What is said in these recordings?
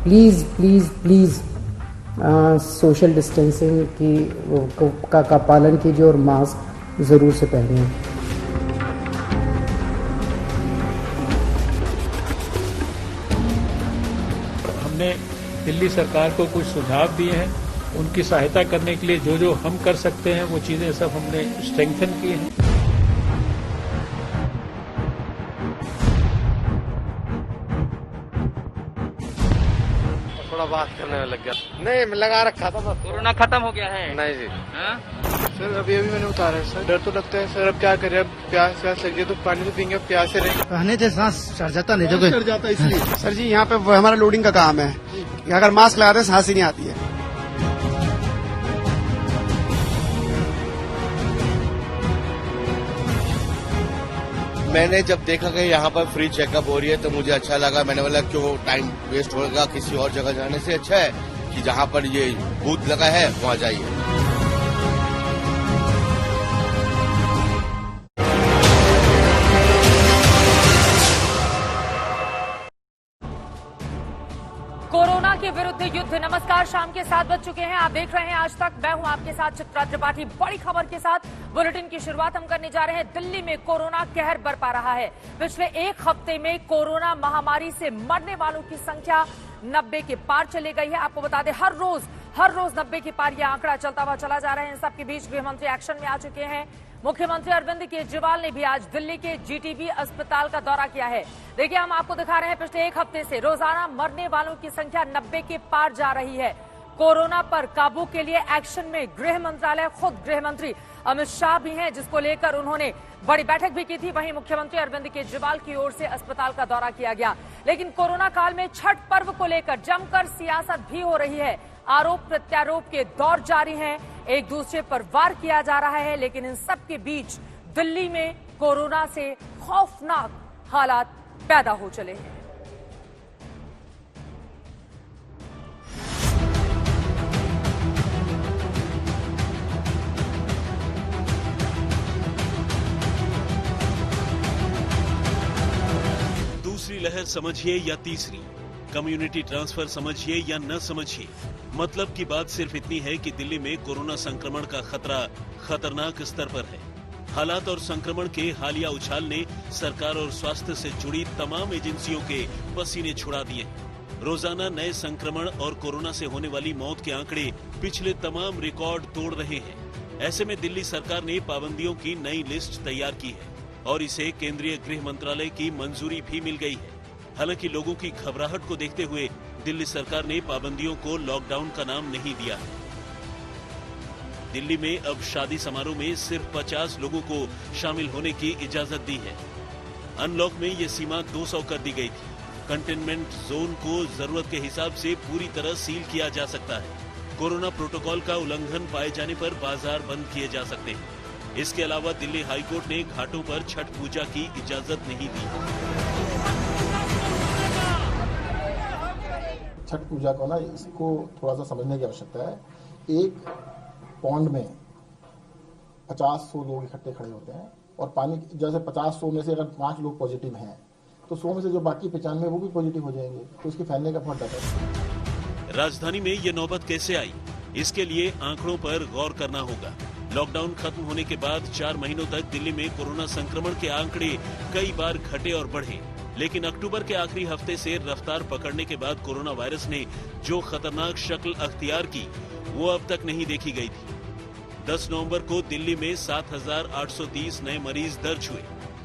Please please please social distancing का पालन कीजिए और मास्क ज़रूर से पहनिए। हमने दिल्ली सरकार को कुछ सुझाव दिए हैं, उनकी सहायता करने के लिए जो जो हम कर सकते हैं वो चीज़ें सब हमने स्ट्रेंथन की हैं। थोड़ा बात करने में लग गया। नहीं, मैं लगा रखा था बस। कोरोना खत्म हो गया है? नहीं जी। सर अभी मैंने उतारा है सर। डर तो लगता है सर, अब क्या करें, अब प्यास लग गई तो पानी तो पीएंगे, प्यास से रहेंगे। कहने से सांस चढ़ जाता, नहीं तो चढ़ जाता इसलिए। सर जी यहाँ पे हमारा लोडिंग का काम है, अगर मास्क लगाते हैं सांस ही नहीं आती है। मैंने जब देखा कि यहाँ पर फ्री चेकअप हो रही है तो मुझे अच्छा लगा। मैंने बोला क्यों टाइम वेस्ट होगा, किसी और जगह जाने से अच्छा है कि जहाँ पर ये बूथ लगा है वहाँ जाइए। कोरोना के विरुद्ध युद्ध। नमस्कार, शाम के 7 बज चुके हैं। आप देख रहे हैं आज तक। मैं हूं आपके साथ चित्रा त्रिपाठी। बड़ी खबर के साथ बुलेटिन की शुरुआत हम करने जा रहे हैं। दिल्ली में कोरोना कहर बरपा रहा है। पिछले एक हफ्ते में कोरोना महामारी से मरने वालों की संख्या 90 के पार चली गई है। आपको बता दें, हर रोज 90 के पार यह आंकड़ा चलता हुआ चला जा रहा है। इन सबके बीच गृहमंत्री एक्शन में आ चुके हैं। मुख्यमंत्री अरविंद केजरीवाल ने भी आज दिल्ली के जीटीबी अस्पताल का दौरा किया है। देखिए, हम आपको दिखा रहे हैं पिछले एक हफ्ते से रोजाना मरने वालों की संख्या 90 के पार जा रही है। कोरोना पर काबू के लिए एक्शन में गृह मंत्रालय, खुद गृह मंत्री अमित शाह भी हैं, जिसको लेकर उन्होंने बड़ी बैठक भी की थी। वहीं मुख्यमंत्री अरविंद केजरीवाल की ओर से अस्पताल का दौरा किया गया। लेकिन कोरोना काल में छठ पर्व को लेकर जमकर सियासत भी हो रही है। आरोप प्रत्यारोप के दौर जारी हैं, एक दूसरे पर वार किया जा रहा है। लेकिन इन सब के बीच दिल्ली में कोरोना से खौफनाक हालात पैदा हो चले हैं। दूसरी लहर समझिए या तीसरी, कम्युनिटी ट्रांसफर समझिए या न समझिए, मतलब की बात सिर्फ इतनी है कि दिल्ली में कोरोना संक्रमण का खतरा खतरनाक स्तर पर है। हालात और संक्रमण के हालिया उछाल ने सरकार और स्वास्थ्य से जुड़ी तमाम एजेंसियों के पसीने छुड़ा दिए। रोजाना नए संक्रमण और कोरोना से होने वाली मौत के आंकड़े पिछले तमाम रिकॉर्ड तोड़ रहे हैं। ऐसे में दिल्ली सरकार ने पाबंदियों की नई लिस्ट तैयार की है और इसे केंद्रीय गृह मंत्रालय की मंजूरी भी मिल गई है। हालांकि लोगों की घबराहट को देखते हुए दिल्ली सरकार ने पाबंदियों को लॉकडाउन का नाम नहीं दिया है। दिल्ली में अब शादी समारोह में सिर्फ 50 लोगों को शामिल होने की इजाजत दी है। अनलॉक में ये सीमा 200 कर दी गई थी। कंटेनमेंट जोन को जरूरत के हिसाब से पूरी तरह सील किया जा सकता है। कोरोना प्रोटोकॉल का उल्लंघन पाए जाने पर बाजार बंद किए जा सकते हैं। इसके अलावा दिल्ली हाईकोर्ट ने घाटों पर छठ पूजा की इजाजत नहीं दी। छठ पूजा को ना, इसको थोड़ा सा समझने की आवश्यकता है। एक पॉन्ड में 50-100 लोग इकट्ठे खड़े होते हैं और पानी जैसे 50-100 में से अगर 5 लोग पॉजिटिव हैं तो 100 में से जो बाकी 95 वो भी पॉजिटिव हो जाएंगे, तो इसके फैलने का बहुत डर है। राजधानी में ये नौबत कैसे आई, इसके लिए आंकड़ों पर गौर करना होगा। लॉकडाउन खत्म होने के बाद 4 महीनों तक दिल्ली में कोरोना संक्रमण के आंकड़े कई बार घटे और बढ़े, लेकिन अक्टूबर के आखिरी हफ्ते से रफ्तार पकड़ने के बाद कोरोना वायरस ने जो खतरनाक शक्ल अख्तियार की वो अब तक नहीं देखी गई थी। 10 नवंबर को दिल्ली में 7,830 नए मरीज दर्ज हुए,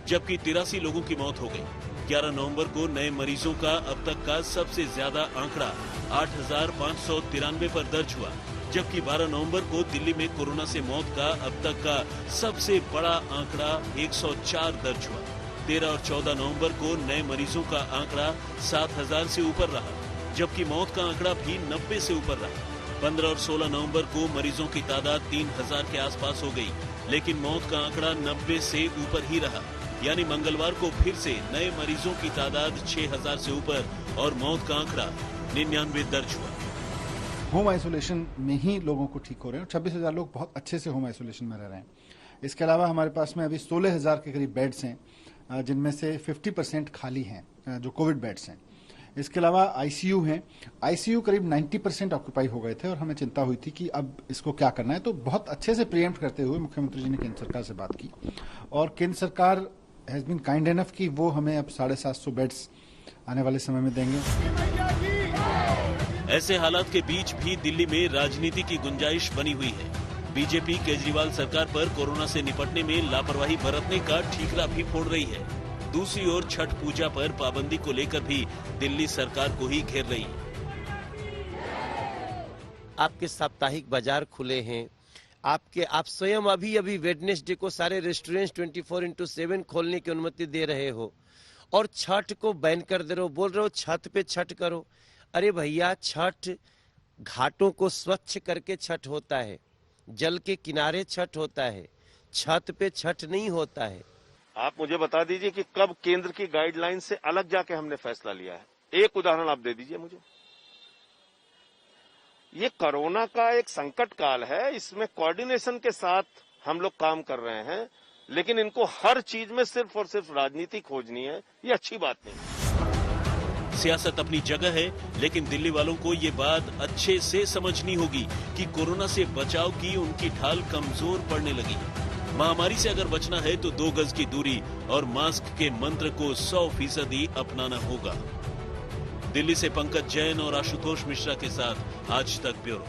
जबकि 83 लोगों की मौत हो गई। 11 नवंबर को नए मरीजों का अब तक का सबसे ज्यादा आंकड़ा 8,593 पर दर्ज हुआ, जबकि 12 नवंबर को दिल्ली में कोरोना से मौत का अब तक का सबसे बड़ा आंकड़ा 104 दर्ज हुआ। 13 और 14 नवंबर को नए मरीजों का आंकड़ा 7,000 से ऊपर रहा, जबकि मौत का आंकड़ा भी 90 से ऊपर रहा। 15 और 16 नवंबर को मरीजों की तादाद 3,000 के आसपास हो गई, लेकिन मौत का आंकड़ा 90 से ऊपर ही रहा। यानी मंगलवार को फिर से नए मरीजों की तादाद 6,000 से ऊपर और मौत का आंकड़ा 99 दर्ज हुआ। होम आइसोलेशन में ही लोगों को ठीक हो रहे हैं। 26,000 लोग बहुत अच्छे से होम आइसोलेशन में रह रहे हैं। इसके अलावा हमारे पास में अभी 16,000 के करीब बेड्स हैं, जिनमें से 50% खाली हैं, जो कोविड बेड्स हैं। इसके अलावा आईसीयू हैं, आईसीयू करीब 90% ऑक्यूपाई हो गए थे और हमें चिंता हुई थी कि अब इसको क्या करना है। तो बहुत अच्छे से प्रीएम्प्ट करते हुए मुख्यमंत्री जी ने केंद्र सरकार से बात की और केंद्र सरकार हैज बीन काइंड एनफ कि वो हमें अब 750 बेड्स आने वाले समय में देंगे। ऐसे हालात के बीच भी दिल्ली में राजनीति की गुंजाइश बनी हुई है। बीजेपी केजरीवाल सरकार पर कोरोना से निपटने में लापरवाही बरतने का ठीकरा भी फोड़ रही है। दूसरी ओर छठ पूजा पर पाबंदी को लेकर भी दिल्ली सरकार को ही घेर रही है। आपके साप्ताहिक बाजार खुले हैं, आप स्वयं अभी वेडनेसडे को सारे रेस्टोरेंट्स 24/7 खोलने की अनुमति दे रहे हो और छठ को बैन कर दे रहे हो, बोल रहे हो छत पे छठ करो। अरे भैया, छठ घाटों को स्वच्छ करके छठ होता है, जल के किनारे छठ होता है, छत पे छठ नहीं होता है। आप मुझे बता दीजिए कि कब केंद्र की गाइडलाइन से अलग जाके हमने फैसला लिया है। एक उदाहरण आप दे दीजिए मुझे। ये कोरोना का एक संकट काल है, इसमें कोऑर्डिनेशन के साथ हम लोग काम कर रहे हैं, लेकिन इनको हर चीज में सिर्फ और सिर्फ राजनीति खोजनी है, ये अच्छी बात नहीं। सियासत अपनी जगह है, लेकिन दिल्ली वालों को ये बात अच्छे से समझनी होगी कि कोरोना से बचाव की उनकी ढाल कमजोर पड़ने लगी। महामारी से अगर बचना है तो 2 गज की दूरी और मास्क के मंत्र को 100% अपनाना होगा। दिल्ली से पंकज जैन और आशुतोष मिश्रा के साथ आज तक ब्यूरो।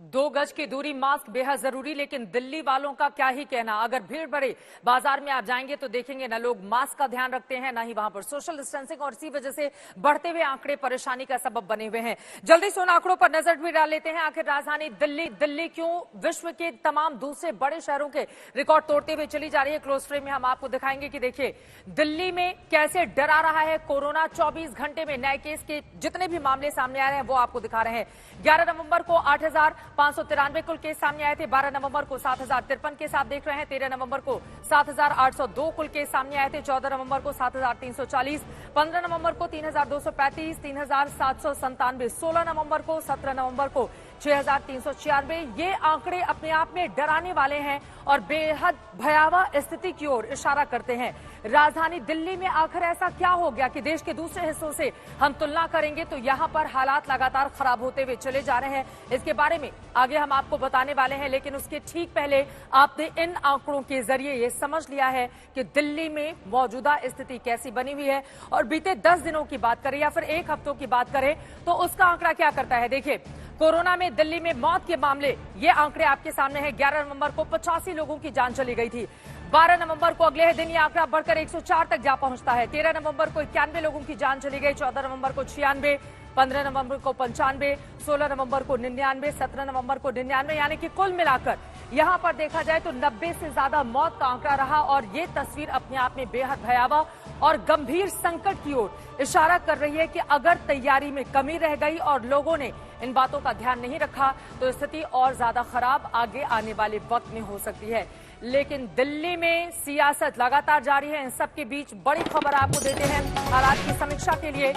2 गज की दूरी, मास्क बेहद जरूरी, लेकिन दिल्ली वालों का क्या ही कहना। अगर भीड़ भरे बाजार में आप जाएंगे तो देखेंगे ना लोग मास्क का ध्यान रखते हैं, ना ही वहां पर सोशल डिस्टेंसिंग, और इसी वजह से बढ़ते हुए आंकड़े परेशानी का सबब बने हुए हैं। जल्दी से उन आंकड़ों पर नजर भी डाल लेते हैं। आखिर राजधानी दिल्ली क्यों विश्व के तमाम दूसरे बड़े शहरों के रिकॉर्ड तोड़ते हुए चली जा रही है। क्लोज फ्रेम में हम आपको दिखाएंगे कि देखिए दिल्ली में कैसे डरा रहा है कोरोना। 24 घंटे में नए केस के जितने भी मामले सामने आ रहे हैं वो आपको दिखा रहे हैं। 11 नवंबर को 8,593 कुल केस सामने आए थे। 12 नवंबर को 7,053 केस आप देख रहे हैं। 13 नवंबर को 7,802 कुल केस सामने आए थे। 14 नवंबर को 7,340, 15 नवंबर को 3,235, 3,797, 16 नवंबर को, 17 नवंबर को 6,396। ये आंकड़े अपने आप में डराने वाले हैं और बेहद भयावह स्थिति की ओर इशारा करते हैं। राजधानी दिल्ली में आखिर ऐसा क्या हो गया कि देश के दूसरे हिस्सों से हम तुलना करेंगे तो यहां पर हालात लगातार खराब होते हुए चले जा रहे हैं। इसके बारे में आगे हम आपको बताने वाले हैं, लेकिन उसके ठीक पहले आपने इन आंकड़ों के जरिए ये समझ लिया है कि दिल्ली में मौजूदा स्थिति कैसी बनी हुई है। और बीते 10 दिनों की बात करें या फिर 1 हफ्तों की बात करें तो उसका आंकड़ा क्या करता है। देखिए कोरोना में दिल्ली में मौत के मामले, ये आंकड़े आपके सामने हैं। 11 नवंबर को 85 लोगों की जान चली गई थी। 12 नवंबर को अगले दिन ये आंकड़ा बढ़कर 104 तक जा पहुंचता है। 13 नवंबर को 91 लोगों की जान चली गई। 14 नवंबर को 96, 15 नवंबर को 95, 16 नवंबर को 99, 17 नवंबर को 99, यानी कि कुल मिलाकर यहां पर देखा जाए तो 90 से ज्यादा मौत का आंकड़ा रहा। और ये तस्वीर अपने आप में बेहद भयावह और गंभीर संकट की ओर इशारा कर रही है कि अगर तैयारी में कमी रह गई और लोगों ने इन बातों का ध्यान नहीं रखा तो स्थिति और ज्यादा खराब आगे आने वाले वक्त में हो सकती है। लेकिन दिल्ली में सियासत लगातार जारी है। इन सबके बीच बड़ी खबर आपको देते हैं। हालात की समीक्षा के लिए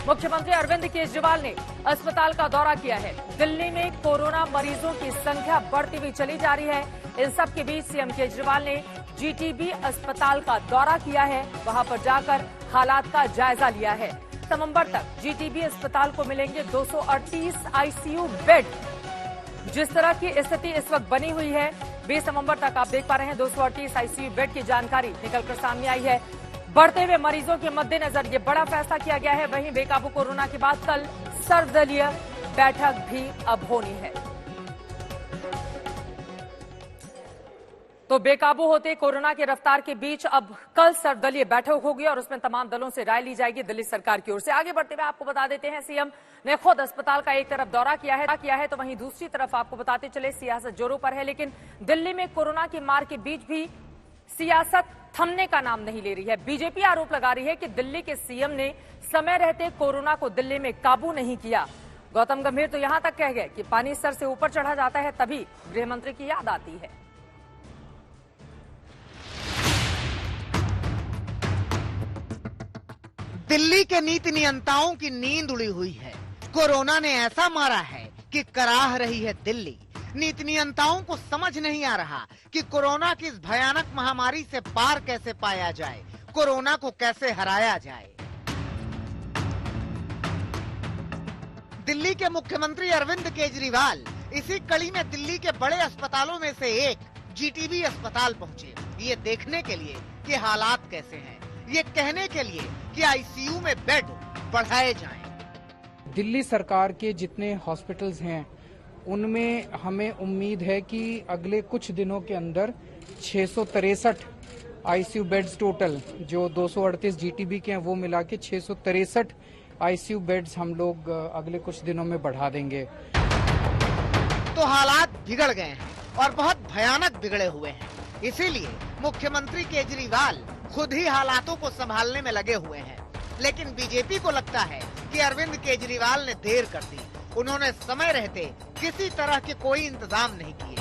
मुख्यमंत्री अरविंद केजरीवाल ने अस्पताल का दौरा किया है। दिल्ली में कोरोना मरीजों की संख्या बढ़ती हुई चली जा रही है। इन सब के बीच सीएम केजरीवाल ने जीटीबी अस्पताल का दौरा किया है। वहां पर जाकर हालात का जायजा लिया है। नवंबर तक जीटीबी अस्पताल को मिलेंगे 238 आईसीयू बेड। जिस तरह की स्थिति इस वक्त बनी हुई है, 20 नवंबर तक आप देख पा रहे हैं 238 आईसीयू बेड की जानकारी निकलकर सामने आई है। बढ़ते हुए मरीजों के मद्देनजर ये बड़ा फैसला किया गया है। वहीं बेकाबू कोरोना के बाद कल सर्वदलीय बैठक भी अब होनी है। तो बेकाबू होते कोरोना की रफ्तार के बीच अब कल सर्वदलीय बैठक होगी और उसमें तमाम दलों से राय ली जाएगी दिल्ली सरकार की ओर से। आगे बढ़ते हुए आपको बता देते हैं सीएम ने खुद अस्पताल का एक तरफ दौरा किया है तो वहीं दूसरी तरफ आपको बताते चले सियासत जोरों पर है। लेकिन दिल्ली में कोरोना की मार के बीच भी सियासत थमने का नाम नहीं ले रही है। बीजेपी आरोप लगा रही है कि दिल्ली के सीएम ने समय रहते कोरोना को दिल्ली में काबू नहीं किया। गौतम गंभीर तो यहां तक कह गए कि पानी सर से ऊपर चढ़ा जाता है तभी गृहमंत्री की याद आती है। दिल्ली के नीति नियंताओं की नींद उड़ी हुई है। कोरोना ने ऐसा मारा है कि कराह रही है दिल्ली। नीति नियंताओं को समझ नहीं आ रहा कि कोरोना की इस भयानक महामारी से पार कैसे पाया जाए, कोरोना को कैसे हराया जाए। दिल्ली के मुख्यमंत्री अरविंद केजरीवाल इसी कड़ी में दिल्ली के बड़े अस्पतालों में से एक जीटीबी अस्पताल पहुंचे, ये देखने के लिए कि हालात कैसे हैं, ये कहने के लिए कि आईसीयू में बेड बढ़ाए जाएं। दिल्ली सरकार के जितने हॉस्पिटल्स हैं उनमें हमें उम्मीद है कि अगले कुछ दिनों के अंदर 663 आईसीयू बेड्स टोटल, जो 238 जीटीबी के हैं वो मिला के 663 आईसीयू बेड्स हम लोग अगले कुछ दिनों में बढ़ा देंगे। तो हालात बिगड़ गए हैं और बहुत भयानक बिगड़े हुए हैं, इसीलिए मुख्यमंत्री केजरीवाल खुद ही हालातों को संभालने में लगे हुए हैं। लेकिन बीजेपी को लगता है कि अरविंद केजरीवाल ने देर कर दी, उन्होंने समय रहते किसी तरह के कोई इंतजाम नहीं किए।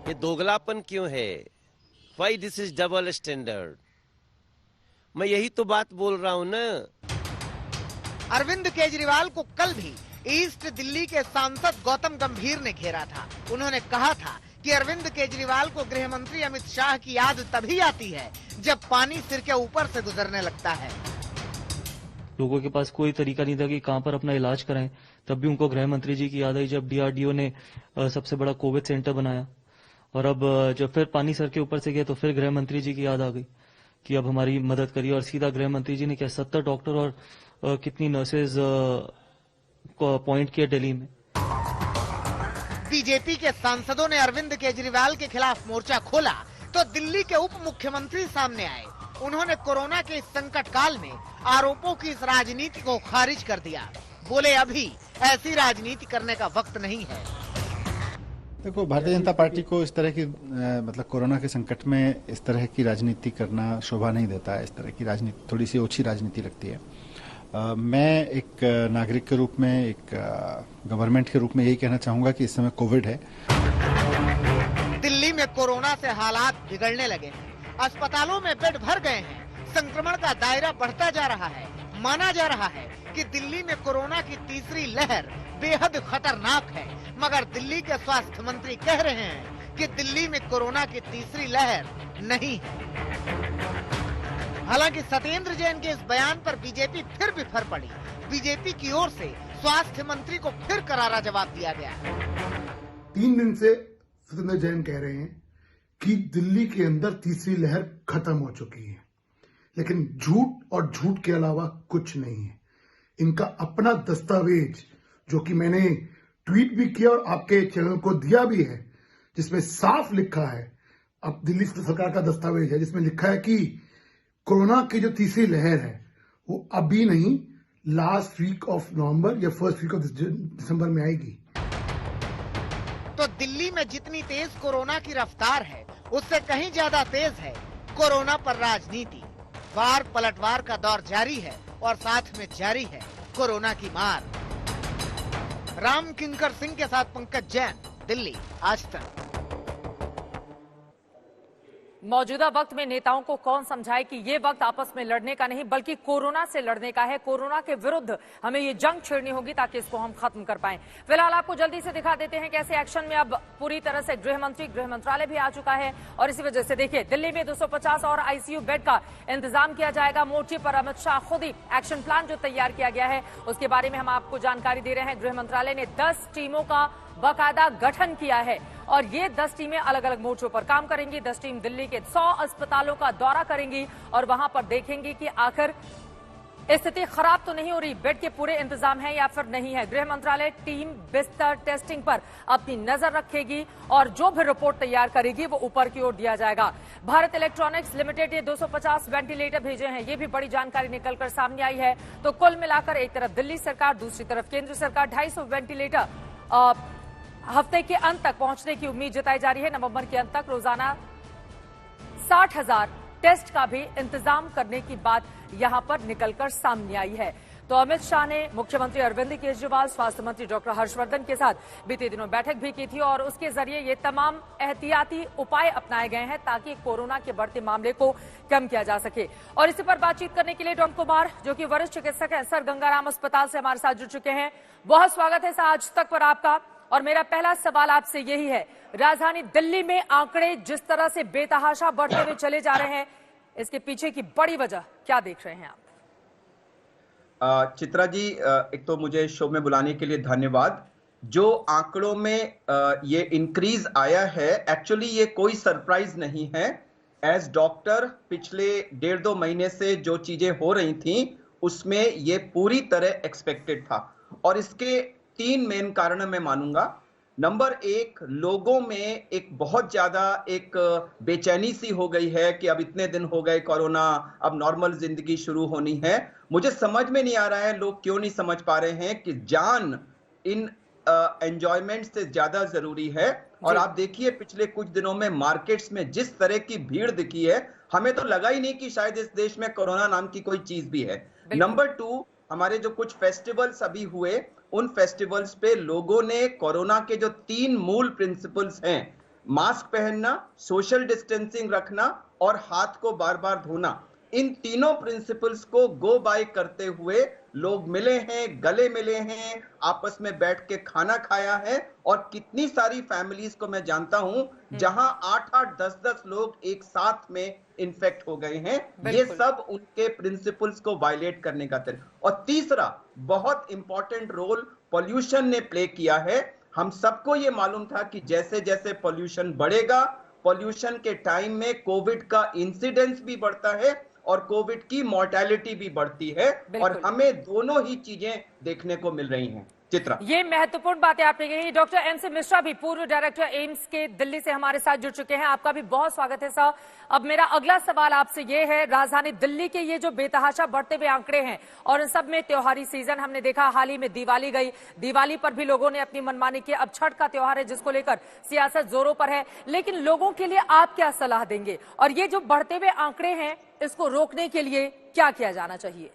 ये दोगलापन क्यों है? Why this is double standard? मैं यही तो बात बोल रहा हूँ ना। अरविंद केजरीवाल को कल भी ईस्ट दिल्ली के सांसद गौतम गंभीर ने घेरा था। उन्होंने कहा था कि अरविंद केजरीवाल को गृह मंत्री अमित शाह की याद तभी आती है जब पानी सिर के ऊपर से गुजरने लगता है। लोगों के पास कोई तरीका नहीं था कि कहां पर अपना इलाज कराएं, तब भी उनको गृह मंत्री जी की याद आई जब डीआरडीओ ने सबसे बड़ा कोविड सेंटर बनाया। और अब जब फिर पानी सर के ऊपर से गया तो फिर गृह मंत्री जी की याद आ गई कि अब हमारी मदद करिए। और सीधा गृह मंत्री जी ने क्या 70 डॉक्टर और कितनी नर्सेज को अपॉइंट किया दिल्ली में। बीजेपी के सांसदों ने अरविंद केजरीवाल के खिलाफ मोर्चा खोला तो दिल्ली के उप मुख्यमंत्री सामने आए। उन्होंने कोरोना के इस संकट काल में आरोपों की इस राजनीति को खारिज कर दिया। बोले अभी ऐसी राजनीति करने का वक्त नहीं है। देखो, भारतीय जनता पार्टी को इस तरह की मतलब कोरोना के संकट में इस तरह की राजनीति करना शोभा नहीं देता है। इस तरह की राजनीति थोड़ी सी ओछी राजनीति लगती है। मैं एक नागरिक के रूप में, एक गवर्नमेंट के रूप में यही कहना चाहूंगा कि इस समय कोविड है। दिल्ली में कोरोना से हालात बिगड़ने लगे हैं, अस्पतालों में बेड भर गए हैं, संक्रमण का दायरा बढ़ता जा रहा है। माना जा रहा है कि दिल्ली में कोरोना की तीसरी लहर बेहद खतरनाक है, मगर दिल्ली के स्वास्थ्य मंत्री कह रहे हैं कि दिल्ली में कोरोना की तीसरी लहर नहीं है। हालांकि सत्येंद्र जैन के इस बयान पर बीजेपी फिर बिफर पड़ी। बीजेपी की ओर से स्वास्थ्य मंत्री को फिर करारा जवाब दिया गया। 3 दिन से सत्येंद्र जैन कह रहे हैं कि दिल्ली के अंदर तीसरी लहर खत्म हो चुकी है, लेकिन झूठ और झूठ के अलावा कुछ नहीं है। इनका अपना दस्तावेज, जो कि मैंने ट्वीट भी किया और आपके चैनल को दिया भी है, जिसमें साफ लिखा है, अब दिल्ली सरकार का दस्तावेज है जिसमें लिखा है कि कोरोना की जो तीसरी लहर है वो अभी नहीं, लास्ट वीक ऑफ नवंबर या फर्स्ट वीक ऑफ दिसंबर में आएगी। तो दिल्ली में जितनी तेज कोरोना की रफ्तार है उससे कहीं ज्यादा तेज है कोरोना पर राजनीति। वार पलटवार का दौर जारी है और साथ में जारी है कोरोना की मार। राम किंकर सिंह के साथ पंकज जैन, दिल्ली, आज तक। मौजूदा वक्त में नेताओं को कौन समझाए कि ये वक्त आपस में लड़ने का नहीं बल्कि कोरोना से लड़ने का है। कोरोना के विरुद्ध हमें ये जंग छेड़नी होगी ताकि इसको हम खत्म कर पाएं। फिलहाल आपको जल्दी से दिखा देते हैं कैसे एक्शन में अब पूरी तरह से गृह मंत्रालय भी आ चुका है और इसी वजह से देखिए दिल्ली में 250 और आईसीयू बेड का इंतजाम किया जाएगा। मोर्चे पर अमित शाह खुद ही एक्शन प्लान जो तैयार किया गया है उसके बारे में हम आपको जानकारी दे रहे हैं। गृह मंत्रालय ने 10 टीमों का बाकायदा गठन किया है और ये 10 टीमें अलग अलग मोर्चों पर काम करेंगी। 10 टीम दिल्ली के 100 अस्पतालों का दौरा करेंगी और वहां पर देखेंगी कि आखिर स्थिति खराब तो नहीं हो रही, बेड के पूरे इंतजाम है या फिर नहीं है। गृह मंत्रालय टीम बिस्तर टेस्टिंग पर अपनी नजर रखेगी और जो भी रिपोर्ट तैयार करेगी वो ऊपर की ओर दिया जाएगा। भारत इलेक्ट्रॉनिक्स लिमिटेड ये 250 वेंटिलेटर भेजे हैं, ये भी बड़ी जानकारी निकलकर सामने आई है। तो कुल मिलाकर एक तरफ दिल्ली सरकार, दूसरी तरफ केंद्र सरकार 250 वेंटिलेटर हफ्ते के अंत तक पहुंचने की उम्मीद जताई जा रही है। नवंबर के अंत तक रोजाना 60,000 टेस्ट का भी इंतजाम करने की बात यहां पर निकलकर सामने आई है। तो अमित शाह ने मुख्यमंत्री अरविंद केजरीवाल, स्वास्थ्य मंत्री डॉक्टर हर्षवर्धन के साथ बीते दिनों बैठक भी की थी और उसके जरिए ये तमाम एहतियाती उपाय अपनाए गए हैं ताकि कोरोना के बढ़ते मामले को कम किया जा सके। और इसी पर बातचीत करने के लिए डॉक्टर कुमार, जो कि वरिष्ठ चिकित्सक हैं, सर गंगाराम अस्पताल से हमारे साथ जुड़ चुके हैं। बहुत स्वागत है सर आज तक पर आपका। और मेरा पहला सवाल आपसे यही है, राजधानी दिल्ली में आंकड़े जिस तरह से बेतहाशा बढ़ते हुए चले जा रहे हैं, इसके पीछे की बड़ी वजह क्या देख रहे हैं आप? चित्रा जी, एक तो मुझे शो में बुलाने के लिए धन्यवाद। जो आंकड़ों में ये इंक्रीज आया है, एक्चुअली ये कोई सरप्राइज नहीं है। एज डॉक्टर पिछले 1.5-2 महीने से जो चीजें हो रही थी उसमें ये पूरी तरह एक्सपेक्टेड था, और इसके 3 मेन कारण मैं मानूंगा। नंबर 1, लोगों में एक बहुत ज्यादा एक बेचैनी सी हो गई है कि अब इतने दिन हो गए कोरोना, अब नॉर्मल जिंदगी शुरू होनी है। मुझे समझ में नहीं आ रहा है लोग क्यों नहीं समझ पा रहे हैं कि जान इन एंजॉयमेंट से ज्यादा जरूरी है। और आप देखिए पिछले कुछ दिनों में मार्केट्स में जिस तरह की भीड़ दिखी है, हमें तो लगा ही नहीं कि शायद इस देश में कोरोना नाम की कोई चीज भी है। नंबर 2, हमारे जो कुछ फेस्टिवल्स अभी हुए, उन फेस्टिवल्स पे लोगों ने कोरोना के जो 3 मूल प्रिंसिपल्स हैं, मास्क पहनना, सोशल डिस्टेंसिंग रखना और हाथ को बार बार धोना, इन तीनों प्रिंसिपल्स को गो बाय करते हुए लोग मिले हैं, गले मिले हैं, आपस में बैठ के खाना खाया है। और कितनी सारी फैमिलीज को मैं जानता हूं जहां 8-8, 10-10 लोग एक साथ में इन्फेक्ट हो गए हैं। ये सब उनके प्रिंसिपल्स को वायलेट करने का तरीका। और तीसरा बहुत इंपॉर्टेंट रोल पॉल्यूशन ने प्ले किया है। हम सबको ये मालूम था कि जैसे जैसे पॉल्यूशन बढ़ेगा, पॉल्यूशन के टाइम में कोविड का इंसिडेंस भी बढ़ता है और कोविड की मॉर्टेलिटी भी बढ़ती है, और हमें दोनों ही चीजें देखने को मिल रही हैं। चित्रा, ये महत्वपूर्ण बातें आपने कही। डॉक्टर एम सी मिश्रा भी पूर्व डायरेक्टर एम्स के दिल्ली से हमारे साथ जुड़ चुके हैं। आपका भी बहुत स्वागत है सर। अब मेरा अगला सवाल आपसे ये है, राजधानी दिल्ली के ये जो बेतहाशा बढ़ते हुए आंकड़े हैं और इन सब में त्योहारी सीजन हमने देखा, हाल ही में दिवाली गई, दिवाली पर भी लोगों ने अपनी मनमानी की। अब छठ का त्योहार है जिसको लेकर सियासत जोरों पर है, लेकिन लोगों के लिए आप क्या सलाह देंगे? और ये जो बढ़ते हुए आंकड़े हैं इसको रोकने के लिए क्या किया जाना चाहिए?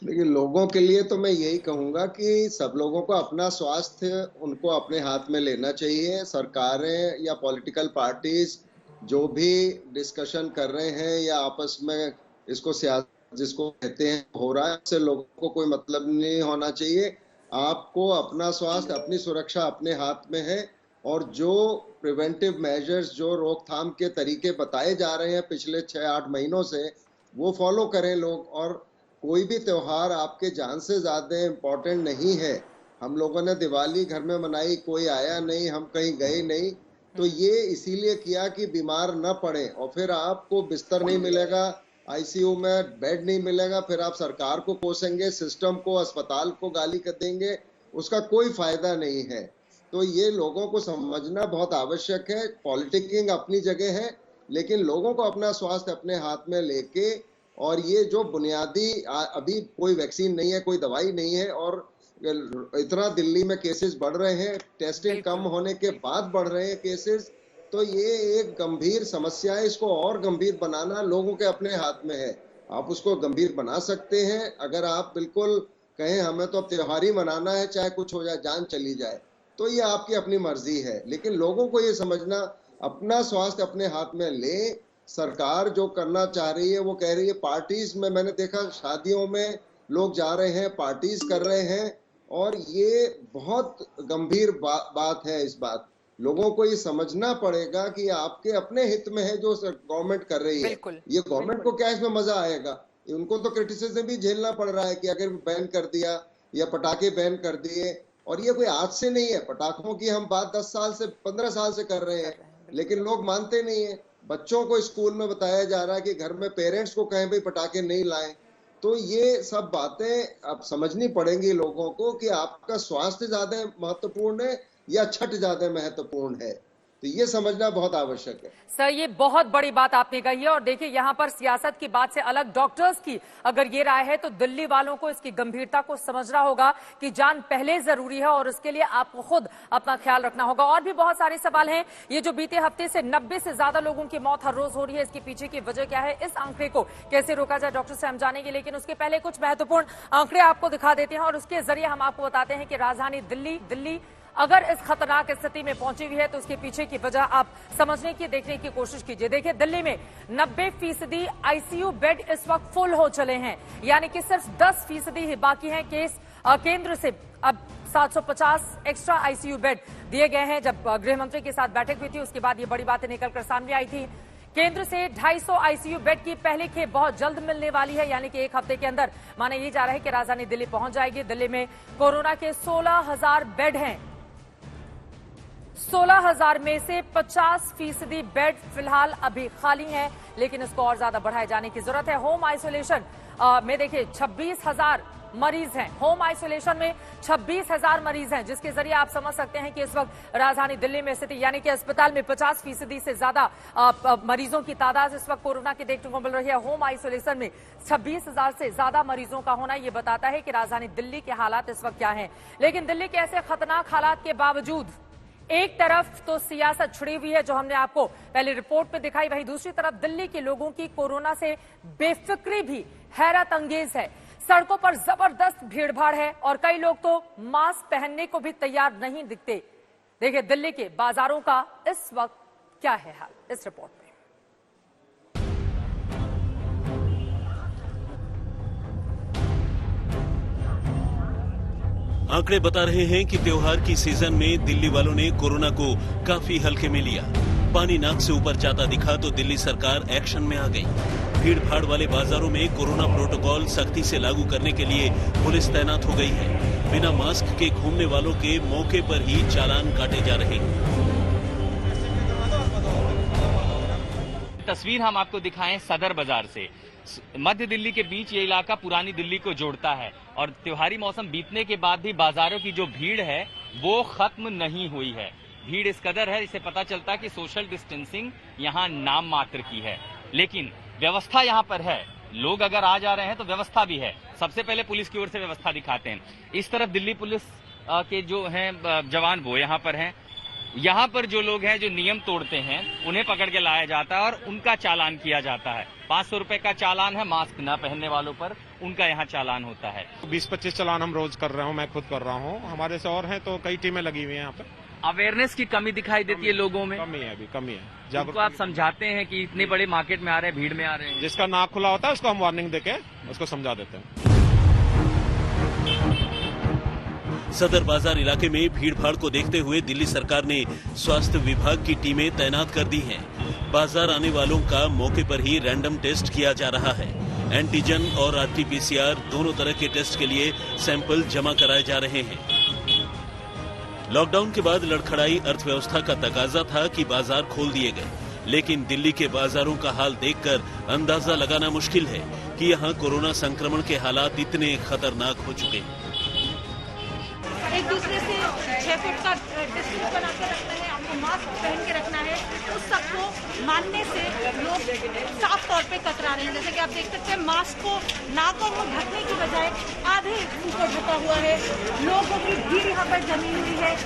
देखिए, लोगों के लिए तो मैं यही कहूंगा कि सब लोगों को अपना स्वास्थ्य उनको अपने हाथ में लेना चाहिए। सरकारें या पॉलिटिकल पार्टीज जो भी डिस्कशन कर रहे हैं या आपस में इसको जिसको कहते हैं हो रहा है, उससे लोगों को कोई मतलब नहीं होना चाहिए। आपको अपना स्वास्थ्य, अपनी सुरक्षा अपने हाथ में है, और जो प्रिवेंटिव मेजर्स, जो रोकथाम के तरीके बताए जा रहे हैं पिछले 6-8 महीनों से, वो फॉलो करें लोग। और कोई भी त्योहार आपके जान से ज्यादा इम्पोर्टेंट नहीं है। हम लोगों ने दिवाली घर में मनाई, कोई आया नहीं, हम कहीं गए नहीं, तो ये इसीलिए किया कि बीमार न पड़े। और फिर आपको बिस्तर नहीं मिलेगा, आईसीयू में बेड नहीं मिलेगा, फिर आप सरकार को कोसेंगे, सिस्टम को, अस्पताल को गाली कर देंगे, उसका कोई फायदा नहीं है। तो ये लोगों को समझना बहुत आवश्यक है। पॉलिटिकिंग अपनी जगह है, लेकिन लोगों को अपना स्वास्थ्य अपने हाथ में लेके, और ये जो बुनियादी, अभी कोई वैक्सीन नहीं है, कोई दवाई नहीं है, और इतना दिल्ली में केसेस बढ़ रहे हैं, टेस्टिंग कम होने के बाद बढ़ रहे हैं केसेस, तो ये एक गंभीर समस्या है। इसको और गंभीर बनाना लोगों के अपने हाथ में है। आप उसको गंभीर बना सकते हैं अगर आप बिल्कुल कहें हमें तो अब त्योहार ही मनाना है, चाहे कुछ हो जाए, जान चली जाए, तो ये आपकी अपनी मर्जी है। लेकिन लोगों को ये समझना, अपना स्वास्थ्य अपने हाथ में ले। सरकार जो करना चाह रही है वो कह रही है, पार्टीज में मैंने देखा शादियों में लोग जा रहे हैं, पार्टीज कर रहे हैं, और ये बहुत गंभीर बात है। इस बात लोगों को ये समझना पड़ेगा कि आपके अपने हित में है जो गवर्नमेंट कर रही है। ये गवर्नमेंट को क्या इसमें मजा आएगा? उनको तो क्रिटिसिज्म भी झेलना पड़ रहा है कि अगर बैन कर दिया या पटाखे बैन कर दिए, और ये कोई आज से नहीं है। पटाखों की हम बात 10 साल से 15 साल से कर रहे हैं, लेकिन लोग मानते नहीं है। बच्चों को स्कूल में बताया जा रहा है कि घर में पेरेंट्स को कहें भाई पटाखे नहीं लाएं। तो ये सब बातें अब समझनी पड़ेंगी लोगों को कि आपका स्वास्थ्य ज्यादा महत्वपूर्ण है या छठ ज्यादा महत्वपूर्ण है। तो ये समझना बहुत आवश्यक है। सर, ये बहुत बड़ी बात आपने कही है। और देखिए, यहाँ पर सियासत की बात से अलग डॉक्टर्स की अगर ये राय है तो दिल्ली वालों को इसकी गंभीरता को समझना होगा कि जान पहले जरूरी है और उसके लिए आपको खुद अपना ख्याल रखना होगा। और भी बहुत सारे सवाल हैं। ये जो बीते हफ्ते से 90 से ज्यादा लोगों की मौत हर रोज हो रही है, इसके पीछे की वजह क्या है, इस आंकड़े को कैसे रोका जाए, डॉक्टर से हम जानेंगे। लेकिन उसके पहले कुछ महत्वपूर्ण आंकड़े आपको दिखा देते हैं और उसके जरिए हम आपको बताते हैं कि राजधानी दिल्ली अगर इस खतरनाक स्थिति में पहुंची हुई है तो उसके पीछे की वजह आप समझने की, देखने की कोशिश कीजिए। देखिए, दिल्ली में 90% आईसीयू बेड इस वक्त फुल हो चले हैं, यानी कि सिर्फ 10% ही बाकी हैं केस। केंद्र से अब 750 एक्स्ट्रा आईसीयू बेड दिए गए हैं। जब गृह मंत्री के साथ बैठक हुई थी उसके बाद ये बड़ी बातें निकलकर सामने आई थी। केंद्र से 250 आईसीयू बेड की पहली खेप बहुत जल्द मिलने वाली है, यानी कि एक हफ्ते के अंदर माना ये जा रहा है कि राजधानी दिल्ली पहुंच जाएगी। दिल्ली में कोरोना के 16,000 बेड हैं। 16,000 में से 50% बेड फिलहाल अभी खाली हैं, लेकिन इसको और ज्यादा बढ़ाए जाने की जरूरत है। होम आइसोलेशन में देखिए 26,000 मरीज हैं। होम आइसोलेशन में 26,000 मरीज हैं, जिसके जरिए आप समझ सकते हैं कि इस वक्त राजधानी दिल्ली में स्थिति, यानी कि अस्पताल में 50% से ज्यादा मरीजों की तादाद इस वक्त कोरोना की देखने को मिल रही है। होम आइसोलेशन में 26,000 से ज्यादा मरीजों का होना यह बताता है कि राजधानी दिल्ली के हालात इस वक्त क्या हैं। लेकिन दिल्ली के ऐसे खतरनाक हालात के बावजूद एक तरफ तो सियासत छिड़ी हुई है, जो हमने आपको पहले रिपोर्ट में दिखाई, वहीं दूसरी तरफ दिल्ली के लोगों की कोरोना से बेफिक्री भी हैरत अंगेज है। सड़कों पर जबरदस्त भीड़भाड़ है और कई लोग तो मास्क पहनने को भी तैयार नहीं दिखते। देखिए दिल्ली के बाजारों का इस वक्त क्या है हाल, इस रिपोर्ट में। आंकड़े बता रहे हैं कि त्योहार की सीजन में दिल्ली वालों ने कोरोना को काफी हल्के में लिया। पानी नाक से ऊपर जाता दिखा तो दिल्ली सरकार एक्शन में आ गई। भीड़ भाड़ वाले बाजारों में कोरोना प्रोटोकॉल सख्ती से लागू करने के लिए पुलिस तैनात हो गई है। बिना मास्क के घूमने वालों के मौके पर ही चालान काटे जा रहे हैं। तस्वीर हम आपको दिखाएं सदर बाजार से। मध्य दिल्ली के बीच ये इलाका पुरानी दिल्ली को जोड़ता है और त्योहारी मौसम बीतने के बाद भी बाजारों की जो भीड़ है वो खत्म नहीं हुई है। भीड़ इस कदर है, इससे पता चलता है कि सोशल डिस्टेंसिंग यहाँ नाम मात्र की है, लेकिन व्यवस्था यहाँ पर है। लोग अगर आ जा रहे हैं तो व्यवस्था भी है। सबसे पहले पुलिस की ओर से व्यवस्था दिखाते हैं। इस तरफ दिल्ली पुलिस के जो हैं जवान वो यहाँ पर हैं। यहाँ पर जो लोग हैं जो नियम तोड़ते हैं उन्हें पकड़ के लाया जाता है और उनका चालान किया जाता है। 500 रुपए का चालान है मास्क न पहनने वालों पर, उनका यहाँ चालान होता है। 20-25 चालान हम रोज कर रहे हूँ, मैं खुद कर रहा हूँ। हमारे से और हैं तो कई टीमें लगी हुई हैं यहाँ पे। अवेयरनेस की कमी दिखाई देती है लोगों में। कमी है, अभी कमी है। उनको आप समझाते हैं कि इतने बड़े मार्केट में आ रहे हैं, भीड़ में आ रहे हैं। जिसका नाक खुला होता है उसको हम वार्निंग देके उसको समझा देते हैं। सदर बाजार इलाके में भीड़ भाड़ को देखते हुए दिल्ली सरकार ने स्वास्थ्य विभाग की टीमें तैनात कर दी हैं। बाजार आने वालों का मौके पर ही रैंडम टेस्ट किया जा रहा है। एंटीजन और RT-PCR दोनों तरह के टेस्ट के लिए सैंपल जमा कराए जा रहे हैं। लॉकडाउन के बाद लड़खड़ाई अर्थव्यवस्था का तकाजा था कि बाजार खोल दिए गए, लेकिन दिल्ली के बाजारों का हाल देखकर अंदाजा लगाना मुश्किल है कि यहाँ कोरोना संक्रमण के हालात इतने खतरनाक हो चुके हैं। एक दूसरे से 6 फुट का डिस्टेंस बना के रखना है, आपको मास्क पहन के रखना है। उस सबको मानने से लोग साफ तौर पे कतरा रहे हैं। जैसे कि आप देख सकते हैं मास्क को नाक और मुंह ढकने की बजाय आधे ऊपर ढका हुआ है। लोगों की भीड़ यहाँ पर जमी हुई है।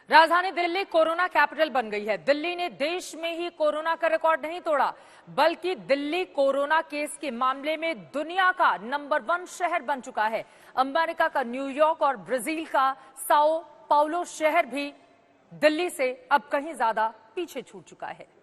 राजधानी दिल्ली कोरोना कैपिटल बन गई है। दिल्ली ने देश में ही कोरोना का रिकॉर्ड नहीं तोड़ा, बल्कि दिल्ली कोरोना केस के मामले में दुनिया का नंबर 1 शहर बन चुका है। अमेरिका का न्यूयॉर्क और ब्राजील का साओ पाउलो शहर भी दिल्ली से अब कहीं ज्यादा पीछे छूट चुका है।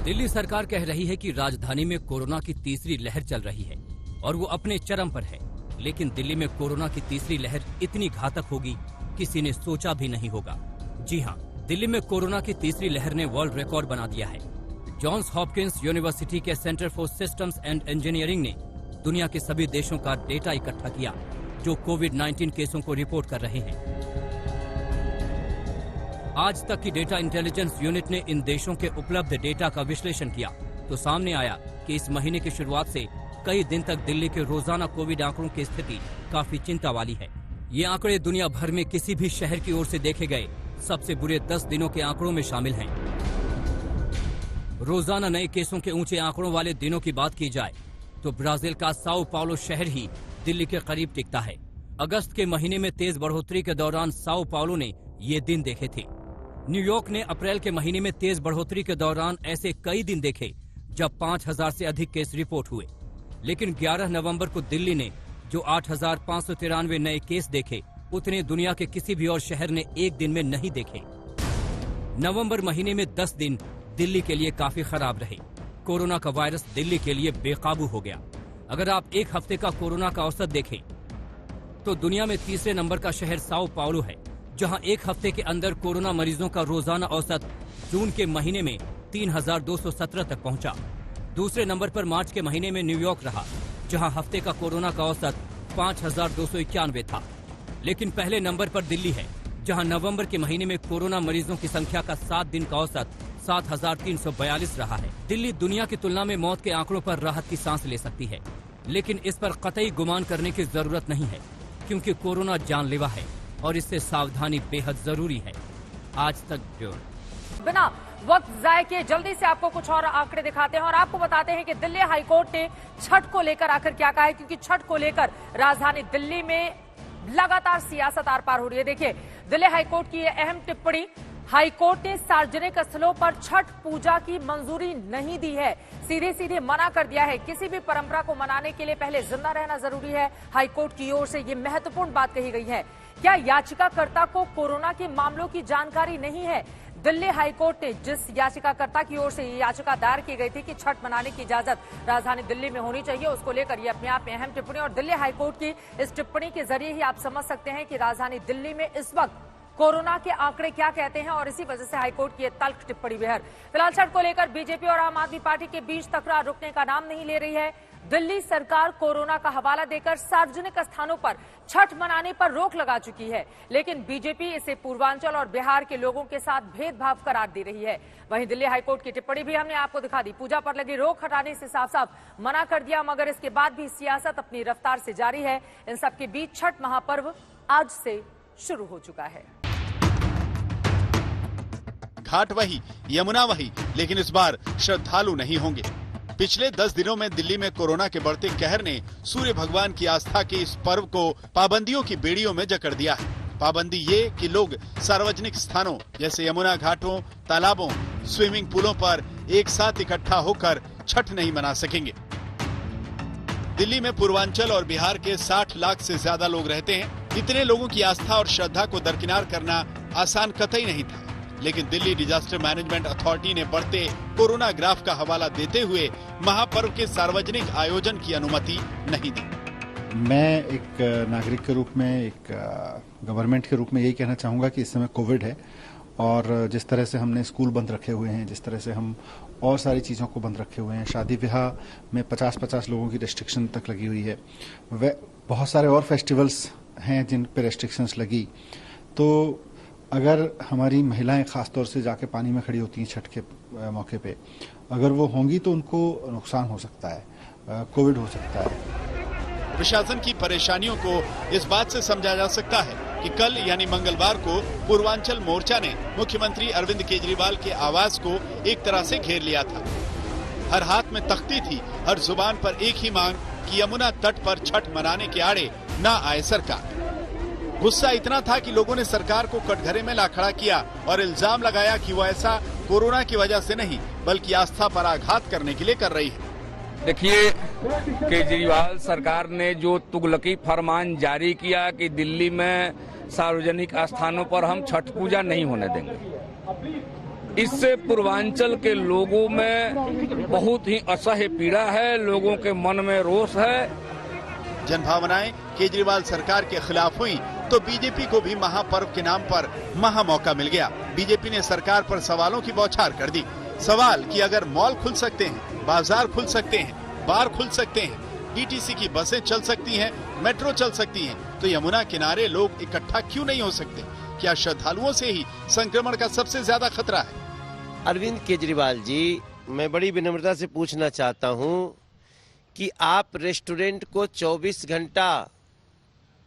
दिल्ली सरकार कह रही है कि राजधानी में कोरोना की तीसरी लहर चल रही है और वो अपने चरम पर है, लेकिन दिल्ली में कोरोना की तीसरी लहर इतनी घातक होगी किसी ने सोचा भी नहीं होगा। जी हां, दिल्ली में कोरोना की तीसरी लहर ने वर्ल्ड रिकॉर्ड बना दिया है। जॉन्स हॉपकिंस यूनिवर्सिटी के centre for systems and engineering ने दुनिया के सभी देशों का डेटा इकट्ठा किया जो कोविड-19 केसों को रिपोर्ट कर रहे हैं। आज तक की डेटा इंटेलिजेंस यूनिट ने इन देशों के उपलब्ध डेटा का विश्लेषण किया तो सामने आया कि इस महीने की शुरुआत से कई दिन तक दिल्ली के रोजाना कोविड आंकड़ों की स्थिति काफी चिंता वाली है। ये आंकड़े दुनिया भर में किसी भी शहर की ओर से देखे गए सबसे बुरे 10 दिनों के आंकड़ों में शामिल हैं। रोजाना नए केसों के ऊंचे आंकड़ों वाले दिनों की बात की जाए तो ब्राजील का साओ पाउलो शहर ही दिल्ली के करीब टिकता है। अगस्त के महीने में तेज बढ़ोतरी के दौरान साओ पाउलो ने ये दिन देखे थे। न्यूयॉर्क ने अप्रैल के महीने में तेज बढ़ोतरी के दौरान ऐसे कई दिन देखे जब 5000 से अधिक केस रिपोर्ट हुए, लेकिन 11 नवंबर को दिल्ली ने जो 8593 नए केस देखे उतने दुनिया के किसी भी और शहर ने एक दिन में नहीं देखे। नवंबर महीने में 10 दिन दिल्ली के लिए काफी खराब रहे। कोरोना का वायरस दिल्ली के लिए बेकाबू हो गया। अगर आप एक हफ्ते का कोरोना का औसत देखें तो दुनिया में तीसरे नंबर का शहर साओ पाउलो है, जहां एक हफ्ते के अंदर कोरोना मरीजों का रोजाना औसत जून के महीने में 3,217 तक पहुंचा। दूसरे नंबर पर मार्च के महीने में न्यूयॉर्क रहा, जहां हफ्ते का कोरोना का औसत 5,291 था। लेकिन पहले नंबर पर दिल्ली है, जहां नवंबर के महीने में कोरोना मरीजों की संख्या का 7 दिन का औसत 7,342 रहा है। दिल्ली दुनिया की तुलना में मौत के आंकड़ों पर राहत की सांस ले सकती है, लेकिन इस पर कतई गुमान करने की जरूरत नहीं है, क्योंकि कोरोना जानलेवा है और इससे सावधानी बेहद जरूरी है। आज तक ब्यूरो। बिना वक्त जाए किए जल्दी से आपको कुछ और आंकड़े दिखाते हैं और आपको बताते हैं कि दिल्ली हाईकोर्ट ने छठ को लेकर आखिर क्या कहा है, क्योंकि छठ को लेकर राजधानी दिल्ली में लगातार सियासत आर पार हो रही है। देखिए, दिल्ली हाईकोर्ट की यह अहम टिप्पणी। हाईकोर्ट ने सार्वजनिक स्थलों पर छठ पूजा की मंजूरी नहीं दी है, सीधे सीधे मना कर दिया है। किसी भी परंपरा को मनाने के लिए पहले जिंदा रहना जरूरी है। हाईकोर्ट की ओर से ये महत्वपूर्ण बात कही गई है। क्या याचिकाकर्ता को कोरोना के मामलों की जानकारी नहीं है? दिल्ली हाईकोर्ट ने जिस याचिकाकर्ता की ओर से ये याचिका दायर की गई थी कि छठ मनाने की इजाजत राजधानी दिल्ली में होनी चाहिए, उसको लेकर ये अपने आप में अहम टिप्पणी, और दिल्ली हाईकोर्ट की इस टिप्पणी के जरिए ही आप समझ सकते हैं कि राजधानी दिल्ली में इस वक्त कोरोना के आंकड़े क्या कहते हैं, और इसी वजह से हाईकोर्ट की तल्ख टिप्पणी बेहद। फिलहाल छठ को लेकर बीजेपी और आम आदमी पार्टी के बीच तकरार रुकने का नाम नहीं ले रही है। दिल्ली सरकार कोरोना का हवाला देकर सार्वजनिक स्थानों पर छठ मनाने पर रोक लगा चुकी है, लेकिन बीजेपी इसे पूर्वांचल और बिहार के लोगों के साथ भेदभाव करार दे रही है। वहीं दिल्ली हाईकोर्ट की टिप्पणी भी हमने आपको दिखा दी। पूजा पर लगी रोक हटाने से साफ साफ मना कर दिया, मगर इसके बाद भी सियासत अपनी रफ्तार से जारी है। इन सबके बीच छठ महापर्व आज से शुरू हो चुका है। घाट वही, यमुना वही, लेकिन इस बार श्रद्धालु नहीं होंगे। पिछले 10 दिनों में दिल्ली में कोरोना के बढ़ते कहर ने सूर्य भगवान की आस्था के इस पर्व को पाबंदियों की बेड़ियों में जकड़ दिया है। पाबंदी ये कि लोग सार्वजनिक स्थानों जैसे यमुना घाटों, तालाबों, स्विमिंग पूलों पर एक साथ इकट्ठा होकर छठ नहीं मना सकेंगे। दिल्ली में पूर्वांचल और बिहार के 60 लाख से ज्यादा लोग रहते हैं। इतने लोगों की आस्था और श्रद्धा को दरकिनार करना आसान कतई नहीं था, लेकिन दिल्ली डिजास्टर मैनेजमेंट अथॉरिटी ने बढ़ते कोरोना ग्राफ का हवाला देते हुए महापर्व के सार्वजनिक आयोजन की अनुमति नहीं दी। मैं एक नागरिक के रूप में, एक गवर्नमेंट के रूप में यही कहना चाहूंगा कि इस समय कोविड है, और जिस तरह से हमने स्कूल बंद रखे हुए हैं, जिस तरह से हम और सारी चीज़ों को बंद रखे हुए हैं, शादी ब्याह में 50-50 लोगों की रेस्ट्रिक्शन तक लगी हुई है, वे बहुत सारे और फेस्टिवल्स हैं जिन पे रेस्ट्रिक्शंस लगी। तो अगर हमारी महिलाएं खास तौर से जाके पानी में खड़ी होती हैं छठ के मौके पे, अगर वो होंगी तो उनको नुकसान हो सकता है, कोविड हो सकता है। प्रशासन की परेशानियों को इस बात से समझा जा सकता है कि कल यानी मंगलवार को पूर्वांचल मोर्चा ने मुख्यमंत्री अरविंद केजरीवाल के आवास को एक तरह से घेर लिया था। हर हाथ में तख्ती थी, हर जुबान पर एक ही मांग कि यमुना तट पर छठ मनाने के आड़े न आए सरकार। गुस्सा इतना था कि लोगों ने सरकार को कटघरे में ला खड़ा किया और इल्जाम लगाया कि वो ऐसा कोरोना की वजह से नहीं बल्कि आस्था पर आघात करने के लिए कर रही है। देखिए, केजरीवाल सरकार ने जो तुगलकी फरमान जारी किया कि दिल्ली में सार्वजनिक स्थानों पर हम छठ पूजा नहीं होने देंगे, इससे पूर्वांचल के लोगों में बहुत ही असह्य पीड़ा है, लोगों के मन में रोष है। जनभावनाएं केजरीवाल सरकार के खिलाफ हुई तो बीजेपी को भी महापर्व के नाम पर महा मौका मिल गया। बीजेपी ने सरकार पर सवालों की बौछार कर दी। सवाल कि अगर मॉल खुल सकते हैं, बाजार खुल सकते हैं, बार खुल सकते हैं, डीटीसी की बसें चल सकती हैं, मेट्रो चल सकती हैं, तो यमुना किनारे लोग इकट्ठा क्यों नहीं हो सकते? क्या श्रद्धालुओं से ही संक्रमण का सबसे ज्यादा खतरा है? अरविंद केजरीवाल जी, मैं बड़ी विनम्रता से पूछना चाहता हूं कि आप रेस्टोरेंट को 24 घंटा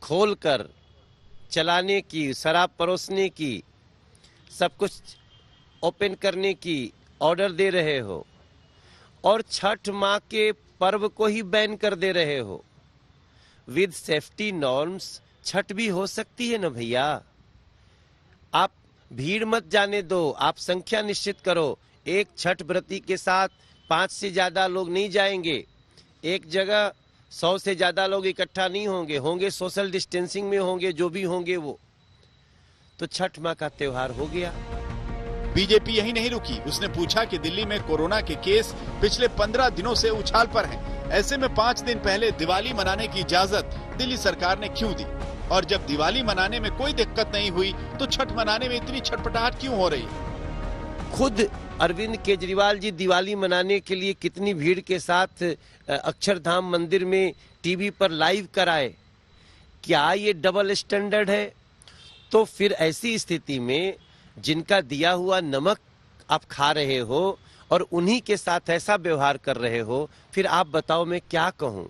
खोलकर चलाने की, शराब परोसने की, सब कुछ ओपन करने की ऑर्डर दे रहे हो और छठ माह के पर्व को ही बैन कर दे रहे हो। विद सेफ्टी नॉर्म्स छठ भी हो सकती है ना भैया। आप भीड़ मत जाने दो, आप संख्या निश्चित करो। एक छठ व्रती के साथ 5 से ज्यादा लोग नहीं जाएंगे, एक जगह 100 से ज्यादा लोग इकट्ठा नहीं होंगे सोशल डिस्टेंसिंग में होंगे, जो भी होंगे वो। तो छठ माँ का त्योहार हो गया। बीजेपी यही नहीं रुकी, उसने पूछा कि दिल्ली में कोरोना के केस पिछले 15 दिनों से उछाल पर हैं। ऐसे में 5 दिन पहले दिवाली मनाने की इजाजत दिल्ली सरकार ने क्यों दी? और जब दिवाली मनाने में कोई दिक्कत नहीं हुई तो छठ मनाने में इतनी छटपटाहट क्यों हो रही? खुद अरविंद केजरीवाल जी दिवाली मनाने के लिए कितनी भीड़ के साथ अक्षरधाम मंदिर में टीवी पर लाइव कराए। क्या ये डबल स्टैंडर्ड है? तो फिर ऐसी स्थिति में जिनका दिया हुआ नमक आप खा रहे हो और उन्हीं के साथ ऐसा व्यवहार कर रहे हो, फिर आप बताओ मैं क्या कहूं।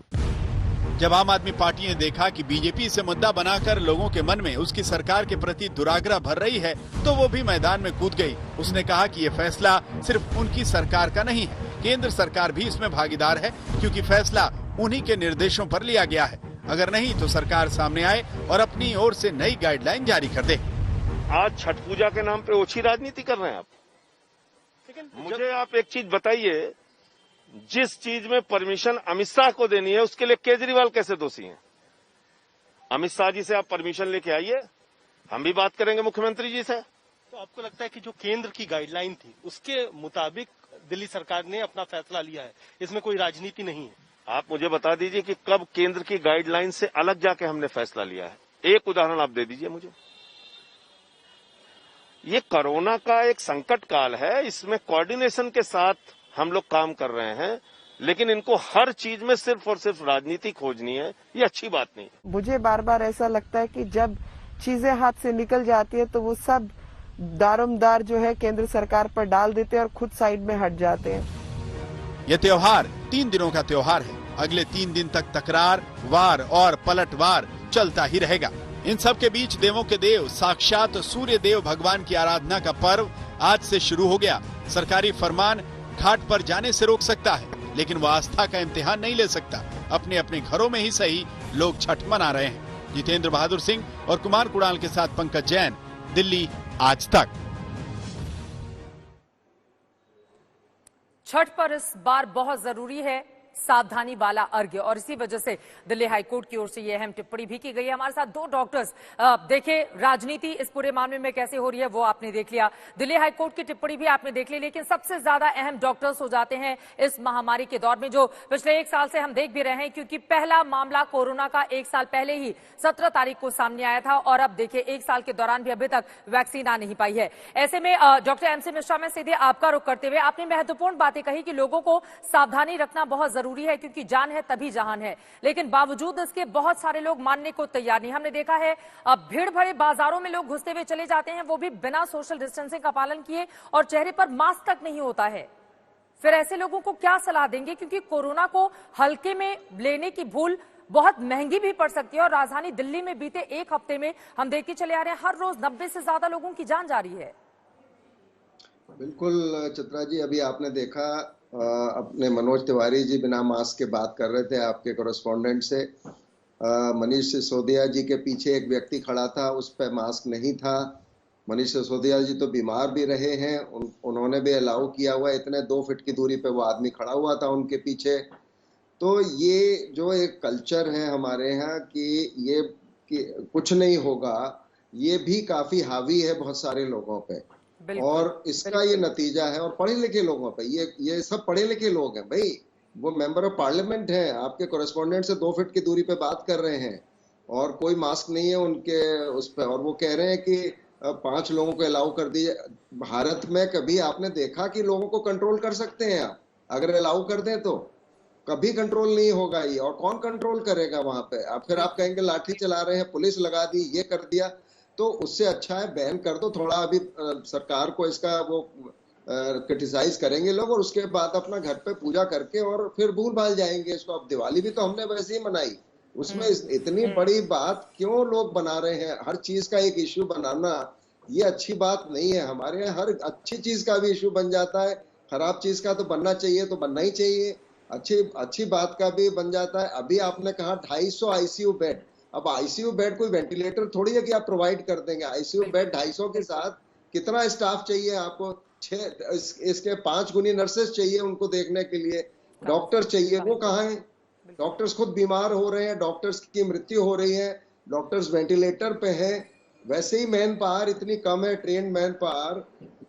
जब आम आदमी पार्टी ने देखा कि बीजेपी इसे मुद्दा बनाकर लोगों के मन में उसकी सरकार के प्रति दुराग्रह भर रही है, तो वो भी मैदान में कूद गई। उसने कहा कि ये फैसला सिर्फ उनकी सरकार का नहीं है, केंद्र सरकार भी इसमें भागीदार है, क्योंकि फैसला उन्हीं के निर्देशों पर लिया गया है। अगर नहीं तो सरकार सामने आए और अपनी ओर से नई गाइडलाइन जारी कर दे। आज छठ पूजा के नाम पे ओछी राजनीति कर रहे हैं आप। मुझे आप एक चीज बताइए, जिस चीज में परमिशन अमित शाह को देनी है उसके लिए केजरीवाल कैसे दोषी हैं? अमित शाह जी से आप परमिशन लेके आइए, हम भी बात करेंगे मुख्यमंत्री जी से। तो आपको लगता है कि जो केंद्र की गाइडलाइन थी उसके मुताबिक दिल्ली सरकार ने अपना फैसला लिया है, इसमें कोई राजनीति नहीं है? आप मुझे बता दीजिए कि कब केंद्र की गाइडलाइन से अलग जाके हमने फैसला लिया है। एक उदाहरण आप दे दीजिए मुझे। ये कोरोना का एक संकट काल है, इसमें कोऑर्डिनेशन के साथ हम लोग काम कर रहे हैं, लेकिन इनको हर चीज में सिर्फ और सिर्फ राजनीति खोजनी है, ये अच्छी बात नहीं। मुझे बार बार ऐसा लगता है कि जब चीजें हाथ से निकल जाती है तो वो सब दारोमदार जो है केंद्र सरकार पर डाल देते हैं और खुद साइड में हट जाते हैं। ये त्योहार 3 दिनों का त्योहार है। अगले 3 दिन तक तकरार, वार और पलटवार चलता ही रहेगा। इन सब के बीच देवों के देव साक्षात सूर्य देव भगवान की आराधना का पर्व आज से शुरू हो गया। सरकारी फरमान घाट पर जाने से रोक सकता है, लेकिन वो आस्था का इम्तिहान नहीं ले सकता। अपने अपने घरों में ही सही लोग छठ मना रहे हैं। जितेंद्र बहादुर सिंह और कुमार कुणाल के साथ पंकज जैन, दिल्ली आज तक। छठ पर इस बार बहुत जरूरी है सावधानी वाला अर्घ्य, और इसी वजह से दिल्ली हाईकोर्ट की ओर से यह अहम टिप्पणी भी की गई है। हमारे साथ 2 डॉक्टर्स, देखे राजनीति इस पूरे मामले में कैसे हो रही है वो आपने देख लिया, दिल्ली हाईकोर्ट की टिप्पणी भी आपने देख ली, लेकिन सबसे ज्यादा अहम डॉक्टर्स हो जाते हैं इस महामारी के दौर में, जो पिछले 1 साल से हम देख भी रहे हैं, क्योंकि पहला मामला कोरोना का 1 साल पहले ही 17 तारीख को सामने आया था, और अब देखिए 1 साल के दौरान भी अभी तक वैक्सीन आ नहीं पाई है। ऐसे में डॉक्टर एमसी मिश्रा, में सीधे आपका रुख करते हुए, आपने महत्वपूर्ण बातें कही कि लोगों को सावधानी रखना बहुत जरूरी है, क्योंकि जान है तभी जहान है, लेकिन बावजूद इसके बहुत सारे लोग मानने को तैयार नहीं। हमने देखा है अब भीड़ भरे बाजारों में लोग घुसते हुए चले जाते हैं, वो भी बिना सोशल डिस्टेंसिंग का पालन किए, और चेहरे पर मास्क तक नहीं होता है। फिर ऐसे लोगों को क्या सलाह देंगे, क्योंकि कोरोना को हल्के में लेने की भूल बहुत महंगी भी पड़ सकती है, और राजधानी दिल्ली में बीते 1 हफ्ते में हम देखते चले आ रहे हैं हर रोज 90 से ज्यादा लोगों की जान जा रही है। बिल्कुल चित्रा जी, अभी आपने देखा अपने मनोज तिवारी जी बिना मास्क के बात कर रहे थे आपके कोरेस्पोंडेंट से। मनीष सिसोदिया जी के पीछे एक व्यक्ति खड़ा था, उस पर मास्क नहीं था। मनीष सिसोदिया जी तो बीमार भी रहे हैं, उन्होंने भी अलाउ किया हुआ, इतने 2 फीट की दूरी पे वो आदमी खड़ा हुआ था उनके पीछे। तो ये जो एक कल्चर है हमारे यहाँ कि कुछ नहीं होगा, ये भी काफी हावी है बहुत सारे लोगों पे, और इसका ये नतीजा है। और पढ़े लिखे लोगों पे, ये सब पढ़े लिखे लोग हैं भाई, वो मेंबर ऑफ पार्लियामेंट हैं, आपके कोरेस्पोंडेंट से 2 फीट की दूरी पे बात कर रहे हैं, और कोई मास्क नहीं है उनके उस पे, और वो कह रहे हैं कि 5 लोगों को अलाउ कर दीजिए। भारत में कभी आपने देखा कि लोगों को कंट्रोल कर सकते हैं आप? अगर अलाउ कर दें तो कभी कंट्रोल नहीं होगा ये, और कौन कंट्रोल करेगा वहां पे? फिर आप कहेंगे लाठी चला रहे हैं, पुलिस लगा दी, ये कर दिया। तो उससे अच्छा है बैन कर दो थोड़ा। अभी सरकार को इसका वो क्रिटिसाइज करेंगे लोग, और उसके बाद अपना घर पे पूजा करके और फिर भूल भाल जाएंगे इसको। अब दिवाली भी तो हमने वैसे ही मनाई, उसमें इतनी बड़ी बात क्यों लोग बना रहे हैं? हर चीज का एक इश्यू बनाना ये अच्छी बात नहीं है। हमारे यहाँ हर अच्छी चीज का भी इश्यू बन जाता है, खराब चीज का तो बनना चाहिए तो बनना ही चाहिए, अच्छी बात का भी बन जाता है। अभी आपने कहा 250 आईसीयू बेड, अब आईसीयू बेड कोई वेंटिलेटर थोड़ी है कि आप प्रोवाइड कर देंगे। आईसीयू बेड 250 के साथ कितना स्टाफ चाहिए आपको? 6 इसके 5 गुनी नर्सेस चाहिए उनको देखने के लिए, डॉक्टर चाहिए, वो कहाँ है? डॉक्टर्स खुद बीमार हो रहे हैं, डॉक्टर्स की मृत्यु हो रही है, डॉक्टर्स वेंटिलेटर पे हैं। वैसे ही मैन पावर इतनी कम है, ट्रेन मैन पावर,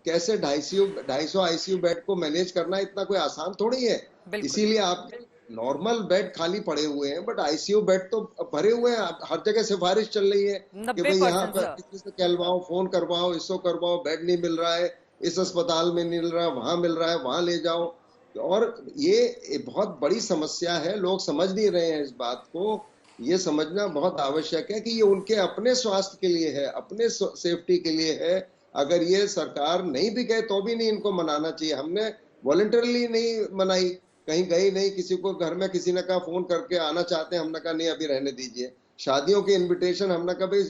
कैसे 250 आईसीयू बेड को मैनेज करना इतना कोई आसान थोड़ी है। इसीलिए आपके नॉर्मल बेड खाली पड़े हुए हैं, बट आईसीयू बेड तो भरे हुए हैं। हर जगह सिफारिश चल रही है कि भाई यहाँ पर किसी से कहलवाओ, फोन करवाओ, इसको करवाओ, बेड नहीं मिल रहा है, इस अस्पताल में नहीं मिल रहा, वहां मिल रहा है, वहां ले जाओ। और ये बहुत बड़ी समस्या है, लोग समझ नहीं रहे हैं इस बात को। ये समझना बहुत आवश्यक है कि ये उनके अपने स्वास्थ्य के लिए है, अपने सेफ्टी के लिए है। अगर ये सरकार नहीं भी गए तो भी नहीं इनको मनाना चाहिए। हमने वॉलंटरली नहीं मनाई, कहीं गई नहीं, किसी को घर में किसी ने कहा फोन करके आना चाहते हैं, हमने कहा नहीं अभी रहने दीजिए। शादियों के इनविटेशन हमने कहा भाई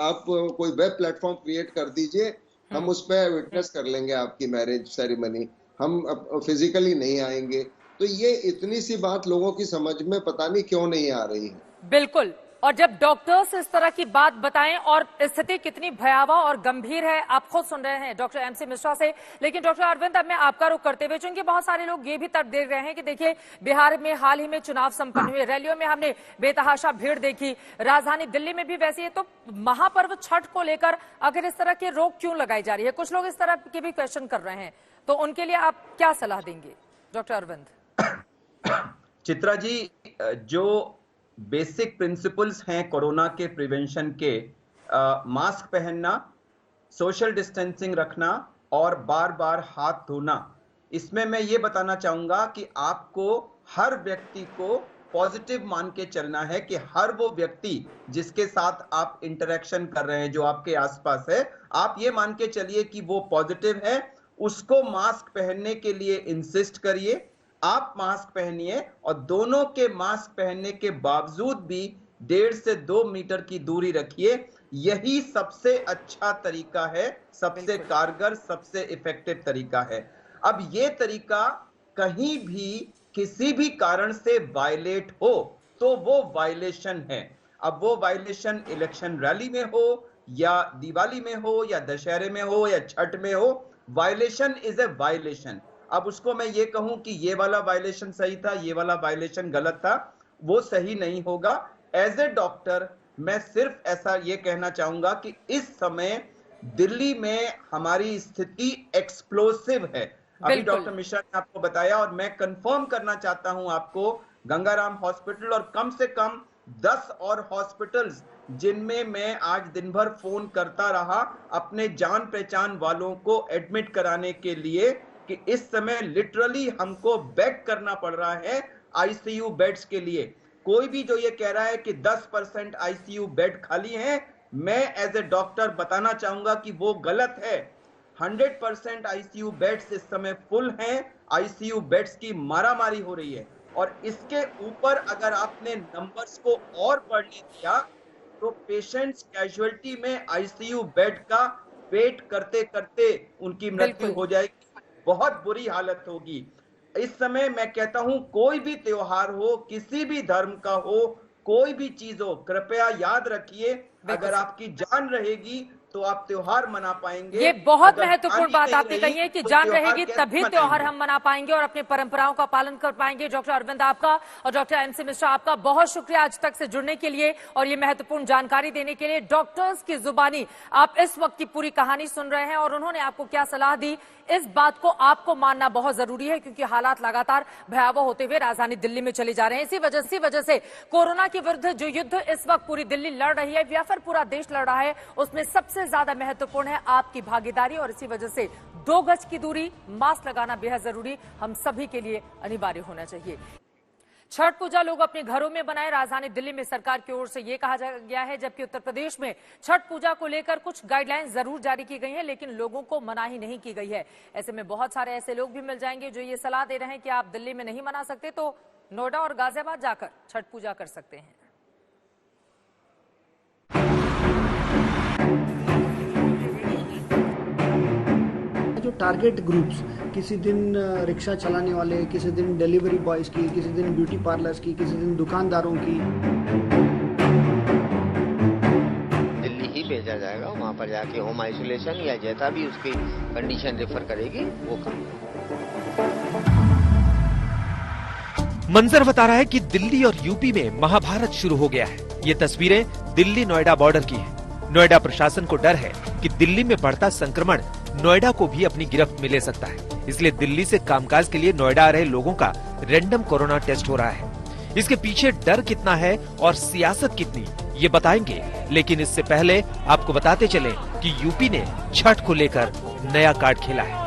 आप कोई वेब प्लेटफॉर्म क्रिएट कर दीजिए, हम उस पर विटनेस कर लेंगे आपकी मैरिज सेरेमनी, हम फिजिकली नहीं आएंगे। तो ये इतनी सी बात लोगों की समझ में पता नहीं क्यों नहीं आ रही है। बिल्कुल, और जब डॉक्टर्स इस तरह की बात बताएं और स्थिति कितनी भयावह और गंभीर है, आप खुद सुन रहे हैं डॉक्टर एमसी मिश्रा से। लेकिन डॉक्टर अरविंद, अब मैं आपका रुख करते हुए, चूंकि बहुत सारे लोग ये भी तर्क दे रहे हैं कि देखिए बिहार में हाल ही में चुनाव संपन्न हुए, रैलियों में हमने बेतहाशा भीड़ देखी, राजधानी दिल्ली में भी वैसी है, तो महापर्व छठ को लेकर आखिर इस तरह की रोक क्यों लगाई जा रही है? कुछ लोग इस तरह के भी क्वेश्चन कर रहे हैं, तो उनके लिए आप क्या सलाह देंगे डॉक्टर अरविंद? चित्रा जी, जो बेसिक प्रिंसिपल्स हैं कोरोना के प्रिवेंशन के, मास्क पहनना, सोशल डिस्टेंसिंग रखना और बार बार हाथ धोना, इसमें मैं ये बताना चाहूंगा कि आपको हर व्यक्ति को पॉजिटिव मान के चलना है कि हर वो व्यक्ति जिसके साथ आप इंटरेक्शन कर रहे हैं, जो आपके आसपास है, आप ये मान के चलिए कि वो पॉजिटिव है, उसको मास्क पहनने के लिए इंसिस्ट करिए। आप मास्क पहनिए और दोनों के मास्क पहनने के बावजूद भी 1.5 से 2 मीटर की दूरी रखिए। यही सबसे अच्छा तरीका है, सबसे कारगर, सबसे इफेक्टिव तरीका है। अब ये तरीका कहीं भी किसी भी कारण से वायलेट हो तो वो वायलेशन है। अब वो वायलेशन इलेक्शन रैली में हो या दिवाली में हो या दशहरे में हो या छठ में हो, वायलेशन इज ए वायलेशन। अब उसको मैं ये कहूं कि ये वाला वायलेशन सही था, ये वाला वायलेशन गलत था, वो सही नहीं होगा। एज ए डॉक्टर मैं सिर्फ ऐसा ये कहना चाहूंगा कि इस समय दिल्ली में हमारी स्थिति एक्सप्लोसिव है। अभी डॉक्टर मिश्रा ने आपको बताया और मैं कंफर्म करना चाहता हूं आपको, गंगाराम हॉस्पिटल और कम से कम 10 और हॉस्पिटल्स जिनमें मैं आज दिन भर फोन करता रहा अपने जान पहचान वालों को एडमिट कराने के लिए कि इस समय लिटरली हमको बेग करना पड़ रहा है आईसीयू बेड्स के लिए। कोई भी जो ये कह रहा है कि 10% आईसीयू बेड खाली हैं, मैं एज ए डॉक्टर बताना चाहूंगा कि वो गलत है। 100% आईसीयू बेड्स इस समय फुल हैं। आईसीयू बेड्स की मारामारी हो रही है और इसके ऊपर अगर आपने नंबर्स को और पढ़ लिया तो पेशेंट्स कैजुअलिटी में आईसीयू बेड का वेट करते करते उनकी मृत्यु हो जाएगी, बहुत बुरी हालत होगी। इस समय मैं कहता हूं कोई भी त्योहार हो, किसी भी धर्म का हो, कोई भी चीज हो, कृपया याद रखिए अगर आपकी जान रहेगी तो आप त्योहार मना पाएंगे। ये बहुत महत्वपूर्ण बात आपने कही है कि जान रहेगी तभी त्योहार हम मना पाएंगे और अपनी परंपराओं का पालन कर पाएंगे। डॉक्टर अरविंद आपका और डॉक्टर एमसी मिश्रा आपका बहुत शुक्रिया आज तक से जुड़ने के लिए और ये महत्वपूर्ण जानकारी देने के लिए। डॉक्टर्स की जुबानी आप इस वक्त की पूरी कहानी सुन रहे हैं और उन्होंने आपको क्या सलाह दी, इस बात को आपको मानना बहुत जरूरी है क्योंकि हालात लगातार भयावह होते हुए राजधानी दिल्ली में चले जा रहे हैं। इसी वजह से कोरोना के विरुद्ध जो युद्ध इस वक्त पूरी दिल्ली लड़ रही है या फिर पूरा देश लड़ रहा है, उसमें सबसे ज्यादा महत्वपूर्ण है आपकी भागीदारी और इसी वजह से 2 गज की दूरी, मास्क लगाना बेहद जरूरी हम सभी के लिए अनिवार्य होना चाहिए। छठ पूजा लोग अपने घरों में बनाए, राजधानी दिल्ली में सरकार की ओर से यह कहा गया है, जबकि उत्तर प्रदेश में छठ पूजा को लेकर कुछ गाइडलाइंस जरूर जारी की गई हैं लेकिन लोगों को मनाही नहीं की गई है। ऐसे में बहुत सारे ऐसे लोग भी मिल जाएंगे जो ये सलाह दे रहे हैं कि आप दिल्ली में नहीं मना सकते तो नोएडा और गाजियाबाद जाकर छठ पूजा कर सकते हैं। जो टारगेट ग्रुप्स, किसी दिन रिक्शा चलाने वाले, किसी दिन डिलीवरी बॉयज की, किसी दिन ब्यूटी पार्लर्स की, किसी दिन दुकानदारों की, दिल्ली ही भेजा जाएगा। वहाँ पर जाके होम आइसोलेशन या जैसा भी उसकी कंडीशन रेफर करेगी वो काम। मंजर बता रहा है कि दिल्ली और यूपी में महाभारत शुरू हो गया है। ये तस्वीरें दिल्ली नोएडा बॉर्डर की हैं। नोएडा प्रशासन को डर है कि दिल्ली में बढ़ता संक्रमण नोएडा को भी अपनी गिरफ्त में ले सकता है। इसलिए दिल्ली से कामकाज के लिए नोएडा आ रहे लोगों का रैंडम कोरोना टेस्ट हो रहा है। इसके पीछे डर कितना है और सियासत कितनी, ये बताएंगे। लेकिन इससे पहले आपको बताते चले कि यूपी ने छठ को लेकर नया कार्ड खेला है।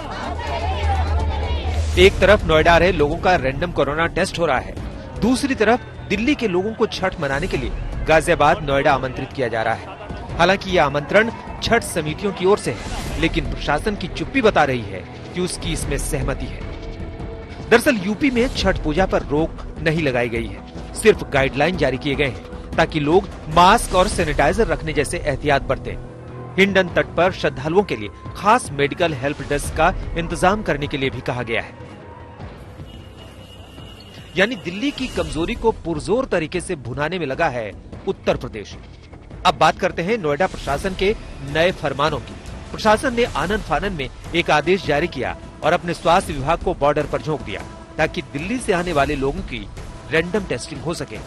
एक तरफ नोएडा आ रहे लोगों का रैंडम कोरोना टेस्ट हो रहा है, दूसरी तरफ दिल्ली के लोगों को छठ मनाने के लिए गाजियाबाद नोएडा आमंत्रित किया जा रहा है। हालांकि यह आमंत्रण छठ समितियों की ओर से है, लेकिन प्रशासन की चुप्पी बता रही है कि उसकी इसमें सहमति है। दरअसल यूपी में छठ पूजा पर रोक नहीं लगाई गई है, सिर्फ गाइडलाइन जारी किए गए हैं ताकि लोग मास्क और सैनिटाइजर रखने जैसे एहतियात बरतें। हिंडन तट पर श्रद्धालुओं के लिए खास मेडिकल हेल्प डेस्क का इंतजाम करने के लिए भी कहा गया है। यानी दिल्ली की कमजोरी को पुरजोर तरीके से भुनाने में लगा है उत्तर प्रदेश। अब बात करते हैं नोएडा प्रशासन के नए फरमानों की। प्रशासन ने आनन फानन में एक आदेश जारी किया और अपने स्वास्थ्य विभाग को बॉर्डर पर झोंक दिया ताकि दिल्ली से आने वाले लोगों की रैंडम टेस्टिंग हो सके।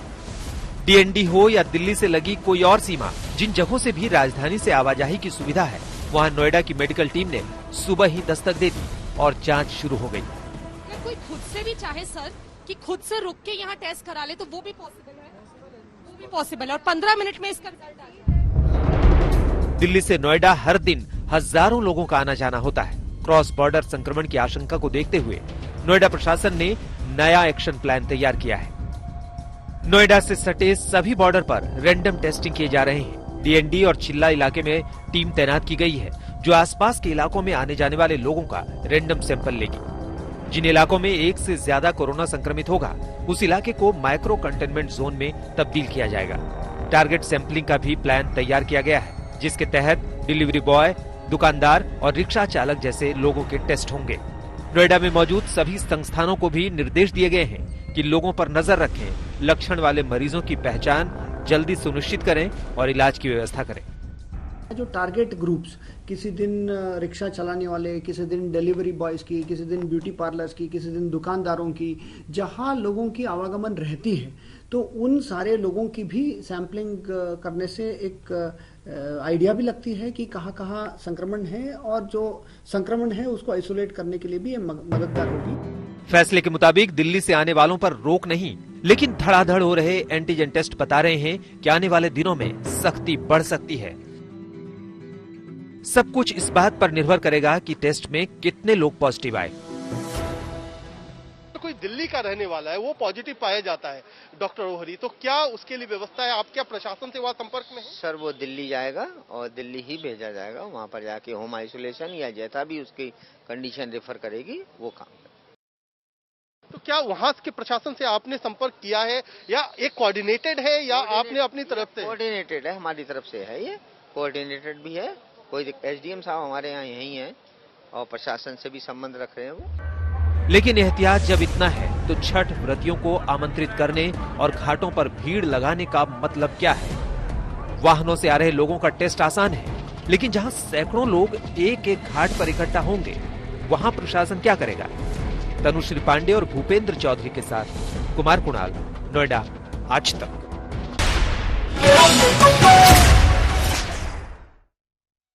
डीएनडी हो या दिल्ली से लगी कोई और सीमा, जिन जगहों से भी राजधानी से आवाजाही की सुविधा है, वहां नोएडा की मेडिकल टीम ने सुबह ही दस्तक दे दी और जांच शुरू हो गई। अगर कोई खुद से भी चाहे सर कि खुद से रुक के यहाँ टेस्ट करा ले तो वो भी पॉसिबल है, वो भी पॉसिबल है और 15 मिनट में इसका रिजल्ट आ गया। दिल्ली से नोएडा हर दिन हजारों लोगों का आना जाना होता है। क्रॉस बॉर्डर संक्रमण की आशंका को देखते हुए नोएडा प्रशासन ने नया एक्शन प्लान तैयार किया है। नोएडा से सटे सभी बॉर्डर पर रैंडम टेस्टिंग किए जा रहे हैं। डीएनडी और चिल्ला इलाके में टीम तैनात की गई है जो आसपास के इलाकों में आने जाने वाले लोगों का रैंडम सैंपल लेगी। जिन इलाकों में एक से ज्यादा कोरोना संक्रमित होगा उस इलाके को माइक्रो कंटेनमेंट जोन में तब्दील किया जाएगा। टारगेट सैंपलिंग का भी प्लान तैयार किया गया है, जिसके तहत डिलीवरी बॉय, दुकानदार और रिक्शा चालक जैसे लोगों के टेस्ट होंगे। नोएडा में मौजूद सभी संस्थानों को भी निर्देश दिए गए हैं कि लोगों पर नजर रखें, लक्षण वाले मरीजों की पहचान जल्दी सुनिश्चित करें और इलाज की व्यवस्था करें। जो टारगेट ग्रुप्स, किसी दिन रिक्शा चलाने वाले, किसी दिन डिलीवरी बॉयज की, किसी दिन ब्यूटी पार्लर्स की, किसी दिन दुकानदारों की, जहां लोगों की आवागमन रहती है, तो उन सारे लोगों की भी सैंपलिंग करने से एक आइडिया भी लगती है कि कहाँ कहाँ संक्रमण है और जो संक्रमण है उसको आइसोलेट करने के लिए भी ये मददगार होगी। फैसले के मुताबिक दिल्ली से आने वालों पर रोक नहीं, लेकिन धड़ाधड़ हो रहे एंटीजन टेस्ट बता रहे हैं कि आने वाले दिनों में सख्ती बढ़ सकती है। सब कुछ इस बात पर निर्भर करेगा कि टेस्ट में कितने लोग पॉजिटिव आए। कोई दिल्ली का रहने वाला है वो पॉजिटिव पाया जाता है डॉक्टर ओहरी, तो क्या उसके लिए व्यवस्था है? आप क्या प्रशासन से वहाँ संपर्क में हैं? सर वो दिल्ली जाएगा और दिल्ली ही भेजा जाएगा, वहाँ पर जाके होम आइसोलेशन या जैसा भी उसकी कंडीशन रेफर करेगी वो काम। तो क्या वहाँ के प्रशासन से आपने संपर्क किया है या एक कोऑर्डिनेटेड है या आपने अपनी तरफ से? कोऑर्डिनेटेड है, हमारी तरफ से है, ये कोऑर्डिनेटेड भी है। कोई एसडीएम साहब हमारे यहाँ यही हैं और प्रशासन से भी संबंध रख रहे हैं वो। लेकिन एहतियात जब इतना है तो छठ व्रतियों को आमंत्रित करने और घाटों पर भीड़ लगाने का मतलब क्या है? वाहनों से आ रहे लोगों का टेस्ट आसान है, लेकिन जहां सैकड़ों लोग एक एक घाट पर इकट्ठा होंगे वहां प्रशासन क्या करेगा? तनुश्री पांडे और भूपेंद्र चौधरी के साथ कुमार कुणाल, नोएडा, आज तक।